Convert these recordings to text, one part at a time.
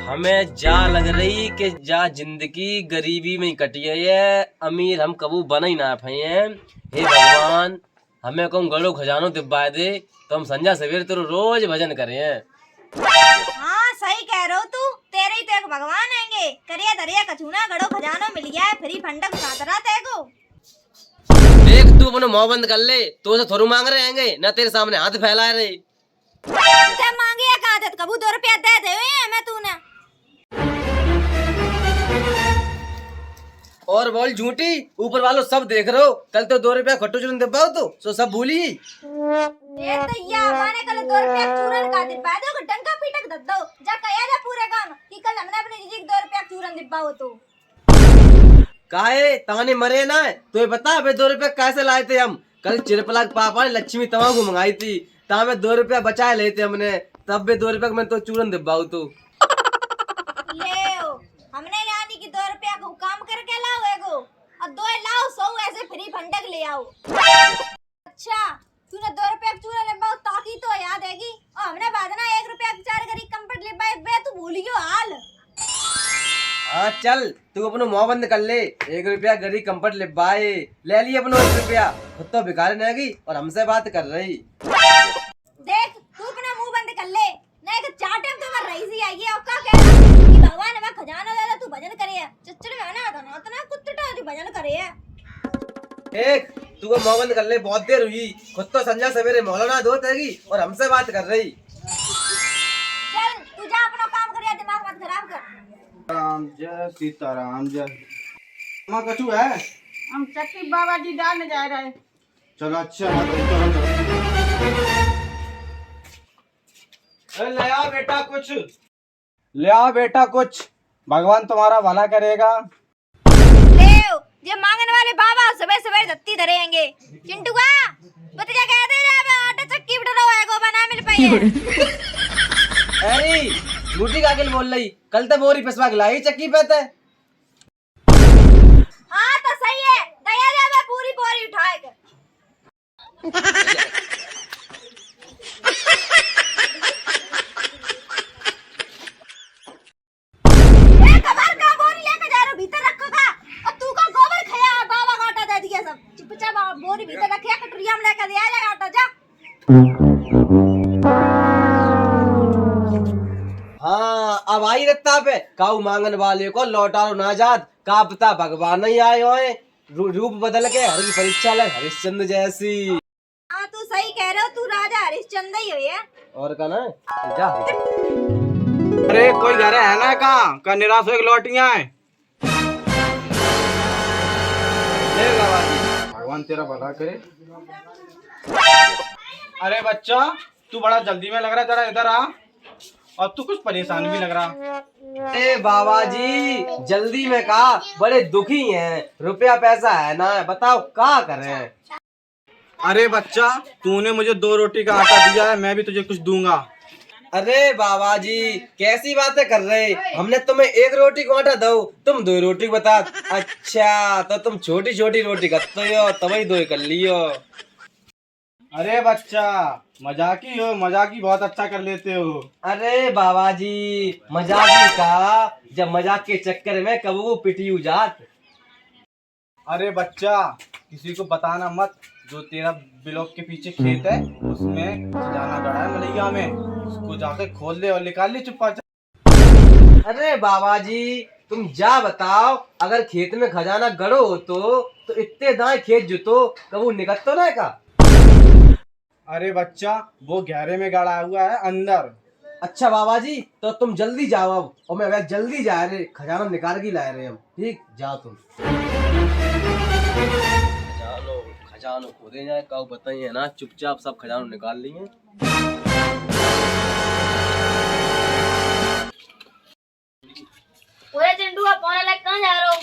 हमें जा लग रही कि जा जिंदगी गरीबी में ही कटी है। ये अमीर हम कबू बना ही ना पाए हैं। हे भगवान, हमें कौन गड़ो खजानो दिब्बाए दे तो हम संजा सवेरे तेरे रोज भजन करें हैं। हाँ सही कह रहे हो तू। तेरे ही तो एक भगवान आएंगे। करिया दरिया कछूना गड़ो खजानो मिल गया है। फ्री फंडक सातरा तेको। देख तू अपने मुंह बंद कर ले, तो से थोरू मांग रहे हैं ना तेरे सामने हाथ फैला रहे। ते मांगे कहा थे कबू 2 रुपया दे दे हमें तूने। और बोल झूठी, ऊपर वालों सब देख रहे हो। कल तो 2 रुपया खट्टू चूरन दिब्बाओ तो सो सब भूली। ये तैया माने कल 2 रुपया चूरन का दिब्बा दो डंका पीटक दद दो। जा कया जा पूरे काम कि कल हमने अपनी जीजी 2 रुपया चूरन दिब्बा हो तो। काहे ताने मरे ना, तो ये बता बे 2 रुपया कैसे लाए थे हम। कल चिरपला के पापा ने लक्ष्मी तमाकू मंगाई थी, ता में 2 रुपया बचाए लेते हमने, तब बे 2 रुपया में तो चूरन दिब्बाऊ तो। ले हमने यानी कि 2 रुपया को काम करके लाओ एगो और 2 लाओ 100 ऐसे फ्री फंडक ले आओ। अच्छा तूने 2 रुपया चूरन लिब्बाओ ताकि तो याद हैगी और हमने बादना 1 रुपया 4 गरी कंपट लिब्बाए बे तू भूल गयो हाल। हाँ चल तू अपनो मुंह बंद कर ले। 1 रुपया गरी कंपट लिब्बाए ले ली अपनो 1 रुपया। खुद तो भिखारी रहेगी और हमसे बात कर रही। देख तू अपना मुंह बंद कर ले नहीं तो चाटे तो मैं रही सी आई और का कह रहा कि भगवान हमें खजाना दे तू भजन करे चच्चड़ में ना तो ना कुत्ता तू भजन करे। एक तू मुंह बंद कर ले, बहुत देर हुई। खुद तो संजा सवेरे मौलाना धोत हैगी और हमसे बात कर रही। चल तू जा अपना काम कर, दिमाग मत खराब कर। राम जय सीताराम जय। माँ कछु है? हम चक्की बाबा जी डालने जा रहे हैं। चलो अच्छा ले आ बेटा कुछ, ले आ बेटा कुछ, भगवान तुम्हारा भला करेगा। ले ये मांगने वाले बाबा सुबह सुबह दत्ती धरेंगे। चिंटू का बता क्या कहते हैं आटा चक्की बिठा है को बना मिल पाई है। अरे झूठी काकिल बोल रही, कल तो बोरी पिसवा के लाई चक्की पे थे। हाँ तो सही है, दया जा मैं पूरी बोरी उठाएगा। ये कबार का बोरी लेके जा रहा भीतर रखो का और तू का गोबर खाया बाबा का आटा दे दिया सब। चुपचाप बोरी भीतर रखिया कटोरिया में लेके दे आया आटा जा। हाँ अब आई रत्ता पे काऊ मांगन वाले को लौटारो ना जात का पता भगवान नहीं आए होए। रूप बदल के हर की परीक्षा ले हरिश्चंद्र जैसी। हाँ तू सही कह रहे हो, तू राजा हरिश्चंद्र ही हो ये। और का ना जा। अरे कोई घर है ना कहाँ का निराश हो लौटियां है। भगवान तेरा भला करे। अरे बच्चा तू बड़ा जल्दी में लग रहा, जरा इधर आ। और तू कुछ परेशान भी लग रहा। ए बाबा जी जल्दी में कहा, बड़े दुखी हैं, रुपया पैसा है ना, बताओ क्या करें। अरे बच्चा तूने मुझे 2 रोटी का आटा दिया है, मैं भी तुझे कुछ दूंगा। अरे बाबा जी कैसी बातें कर रहे, हमने तुम्हें 1 रोटी को आटा दो, तुम 2 रोटी बता। अच्छा तो तुम छोटी छोटी रोटी करते हो तभी 2 कर लियो। अरे बच्चा मजाकी हो, मजाकी बहुत अच्छा कर लेते हो। अरे बाबा जी मजाक का, जब मजाक के चक्कर में कबू पिटी जात। अरे बच्चा किसी को बताना मत, जो तेरा ब्लॉक के पीछे खेत है उसमें खजाना गड़ा है मलैया में, उसको जाके खोल ले और निकाल ले चुप्पा। अरे बाबा जी तुम जा बताओ, अगर खेत में खजाना गड़ो हो तो इतने दाएं खेत जुतो कबू निकल तो ना का। अरे बच्चा वो गहरे में गड़ा हुआ है अंदर। अच्छा बाबा जी तो तुम जल्दी जाओ अब, और मैं वह जल्दी जा रहे खजाना निकाल के लाए रहे हम। ठीक जाओ तुम। खजानो खोदे जाए का बताइए ना, चुपचाप सब खजानो निकाल लिए। ओए चिंटू का पौने लग कहां जा रहे हो?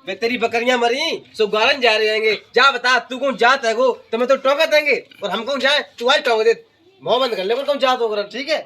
वे तेरी बकरियां मरी सो गारन जा रहे हैं। जा बता तू कौन जात है गो, तुम्हें तो टोका देंगे और हम कौन जाए, तू आज टोक दे। मुंह बंद कर ले कौन जात होगा। ठीक है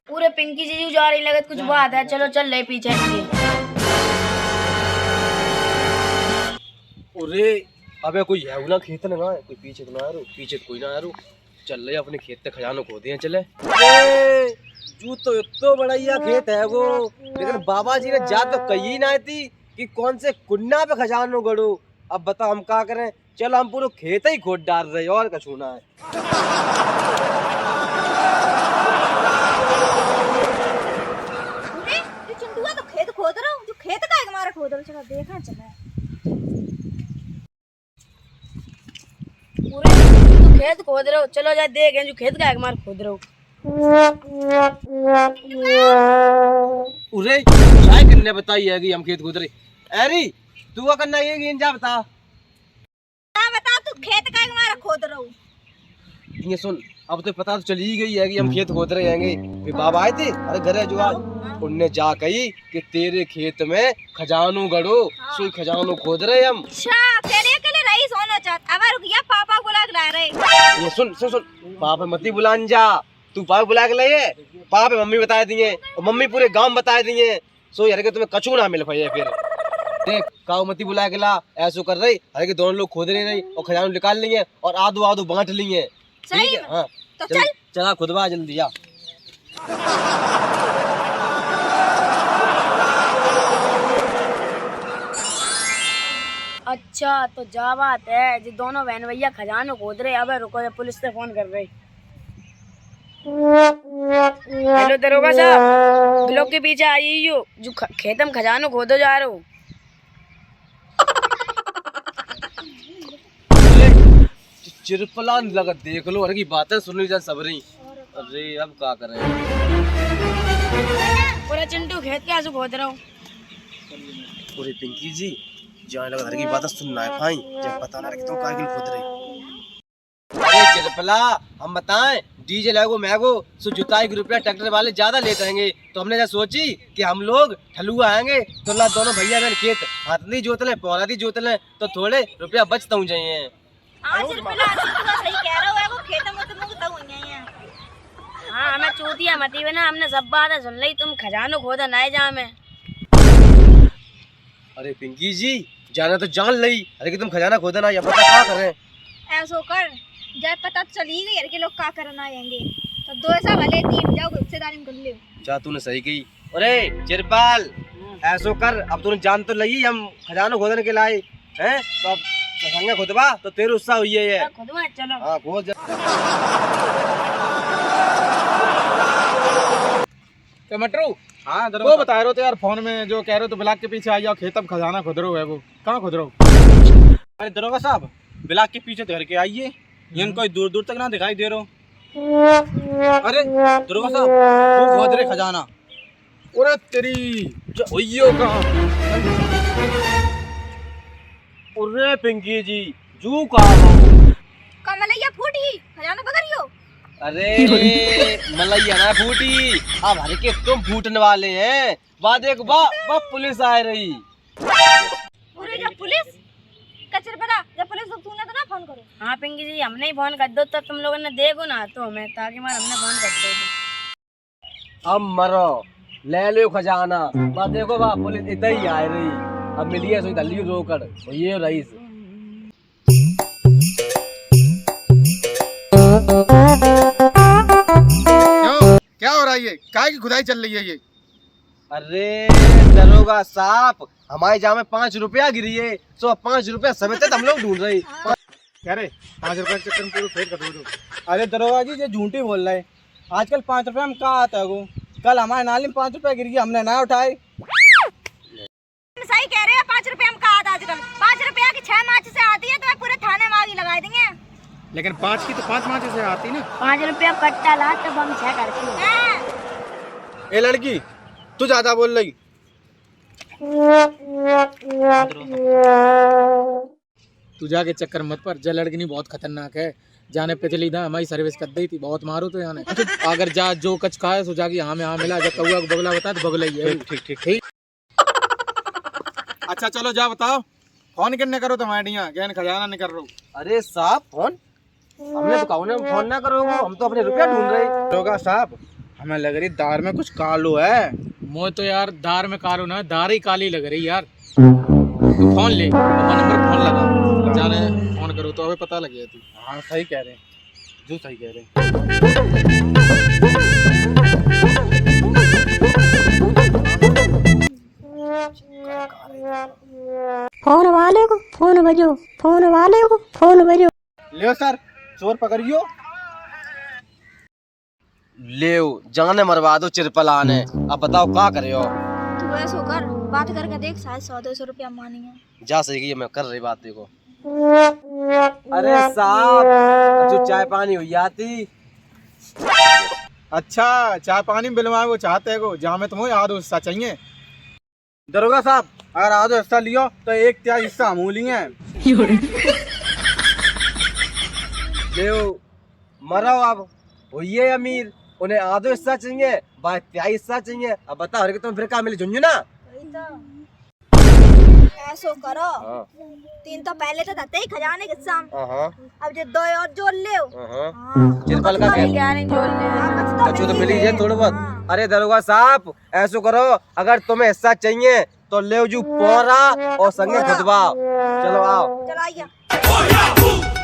पूरे पिंकी जीजू जा रही लगे कुछ बात है। चलो चल ले पीछे। अरे अबे कोई है ना खेत ना, कोई पीछे तो ना आ रो, पीछे तो कोई ना आ रो। चल रहे अपने खेत के खजानो खो दिए चले। जू तो इतो बड़ैया खेत है वो, लेकिन बाबा जी ने जा तो कही ना थी कि कौन से कुन्ना पे खजानो गड़ो। अब बताओ हम क्या करें, चलो हम पूरा खेत ही खोद डाल रहे और कछु ना है। अरे ये चिंटुआ तो खेत खोद रहा हूँ, जो खेत का एक मारा खोद रहा हूँ। चलो देखा चला पूरे तू खेत खोद रहे हो, चलो जा देखें जो खेत का एक मार खोद रहे हो। उरे चाय करने बताई है कि हम खेत खोद रहे। अरे तू क्या करना ये जा बता। बता तू खेत का एक मारा खोद रहा हूँ। ये सुन, अब तो पता तो चल ही गई है कि हम खेत खोद रहे हैंगे। फिर बाबा आए थे, अरे घर है जुगाड़, उनने जा कही कि तेरे खेत में खजानो गड़ो, सो खजानो खोद रहे हम। अच्छा तेरे के लिए रईस होना चाहता, अब रुकिया पापा बुला के ला रहे। ये सुन सुन सुन, पापा मती बुलान जा, तू पापा बुला के लाइए। पापा मम्मी बता दिए और मम्मी पूरे गांव बता दिए। सो यार के तुम्हें कछू ना मिल पाए। फिर देख काऊ मती बुला के ला, ऐसो कर रही अरे के दोनों लोग खोद रहे और खजानो निकाल लिए और आधो आधो बांट लिए। ठीक है हाँ, तो चल चला खुदवा जल्दी आ। अच्छा तो जा बात है जो दोनों बहन भैया खजानो खोद रहे। अब रुको ये पुलिस से फोन कर रहे। हेलो दरोगा साहब, ब्लॉक के पीछे आई हो जो खेत में खजानो खोदो जा रहे हो। चिरपलान लगा देख लो, अरे की बातें सुन ली जा सबरी। अरे अब क्या करें। पूरा चिंटू खेत के आंसू खोद रहा हूँ। पूरी पिंकी जी जाने लगा, अरे की बातें सुनना है भाई, जब पता ना रहे तुम काहे के लिए खोद रही। अरे चिरपला हम बताएं, डीजे लगो मैगो सो जुताई के रुपया ट्रैक्टर वाले ज्यादा लेते रहेंगे, तो हमने जब सोची कि हम लोग ठलुआ आएंगे तो ला दोनों भैया बहन खेत हाथनी जोत ले पौला दी जोत ले तो थोड़े रुपया बचता हूँ जाइए। आज पिला चिंटुआ सही कह रहा है, वो खेत में तुम तो हुई हैं। हाँ हमें चूतिया मती बना, हमने सब बातें सुन ली। तुम खजानो खोदा ना जा में। अरे पिंकी जी जाना तो जान लई, अरे कि तुम खजाना खोदा ना, या पता क्या करें। ऐसो कर जब पता तो चली गई के लोग क्या करना आएंगे, तो दो ऐसा भले तीन जाओ हिस्सेदारी में कर ले। जा तूने सही कही। अरे चिरपाल ऐसो कर, अब तूने जान तो लगी हम खजाना खोदने के लाए हैं, तो अब संगे खुदबा तो तेरे उत्साह हुई है। खुदवा चलो। हाँ खोद जा। क्या मटरू? हाँ वो बता रहे हो तो यार फोन में जो कह रहे हो तो ब्लॉक के पीछे आ जाओ, खेत में खजाना खोद रहे हो है वो, कहाँ खोद रहे हो? अरे दरोगा साहब ब्लॉक के पीछे धर के आइए, ये कोई दूर दूर तक ना दिखाई दे रहा हो। अरे दरोगा साहब वो खोद रहे खजाना। अरे तेरी कहाँ? अरे पिंकी जी जू कहा कमलैया फूटी खजाना पकड़ियो। अरे मलैया ना फूटी, अब हर के तुम फूटने वाले हैं। बाद एक बा पुलिस आ रही। अरे जब पुलिस कचर बड़ा, जब पुलिस को सुना तो ना फोन करो। हाँ पिंकी जी हमने ही फोन कर दो, तब तुम लोगों ने देखो ना तो हमें, ताकि मार हमने फोन कर दो। अब मरो ले लो खजाना। बाद देखो बा पुलिस इधर ही आ रही, अब मिलिए सो दल्ली रोकड़ ये रईस। क्या हो रहा है ये? काय की खुदाई चल रही है ये? अरे दरोगा साहब हमारे जाम में 5 रुपया गिरी है, सो 5 रुपया समेत हम लोग ढूंढ रहे। क्या रे 5 रुपए के चक्कर में पूरा फेल कर दो। अरे दरोगा जी ये झूठी बोल रहे हैं, आजकल 5 रुपए में कहाँ आता है वो? कल हमारे नाली में 5 रुपए गिर गया, हमने ना उठाए। सही कह रहे हैं, 5 रुपए हम कहा था आजकल। 5 रुपया की 6 मार्च से आती है तो पूरे थाने में आगे लगा देंगे। लेकिन 5 की तो 5 मार्च से आती ना। 5 रुपया कट्टा ला तब हम 6 करते हैं। ए लड़की तू ज्यादा बोल रही। तू जाके चक्कर मत पर, जा लड़की बहुत खतरनाक है। जाने पिछली था हमारी सर्विस कर दी थी, बहुत मारो तो जाने। अगर जा जो कच खाए सो जाके यहाँ में यहाँ मिला, जब कौआ को बगला बता तो बगला ही है। ठीक ठीक ठीक। अच्छा चलो जा बताओ फोन करने करो तुम्हारे यहाँ ज्ञान खजाना नहीं कर रहा हूँ। अरे साहब फोन हमने तो कहा फोन ना करो, हम तो अपने रुपया ढूंढ रहे। दरोगा साहब हमें लग रही दार में कुछ कालो है। मोह तो यार दार में कालो ना, दार ही काली लग रही यार। तू फोन ले, नंबर फोन लगा, जाने फोन करो तो अभी पता लग गया। तू हाँ सही कह रहे हैं, जो सही कह रहे। फोन वाले को फोन बजो, फोन वाले को फोन बजो। लियो सर, चोर पकड़ियो। ले जाने मरवा दो चिरपलाने। अब बताओ क्या करे हो? तू ऐसो कर, बात करके देख, शायद 100-200 रुपया मानेंगे। जा सही की मैं कर रही बात देखो। अरे साहब जो चाय पानी हुई आती। अच्छा, चाय पानी बिलवाए वो चाहते हो, जहाँ में तुम्हें आधा हिस्सा चाहिए। दरोगा साहब, अगर आधा हिस्सा लियो तो 1/3 हिस्सा हम लिए। ले मरो अब हुई अमीर, उन्हें आधो हिस्सा चाहिए, बाकी 3 हिस्सा चाहिए। अब बताओ कि तुम फिर क्या मिली झुंझुना? ऐसो करो, हाँ। 3 तो पहले तो देते ही खजाने के साम। हाँ। अब जो 2 और जोड़ ले। हाँ। चिरपल का क्या? 11 जोड़ ले। कचू तो मिली है थोड़ा बहुत। अरे दरोगा साहब ऐसो करो, अगर तुम्हें हिस्सा चाहिए तो ले जू पोरा और संगे खुदवा। चलो आओ। चल आइए।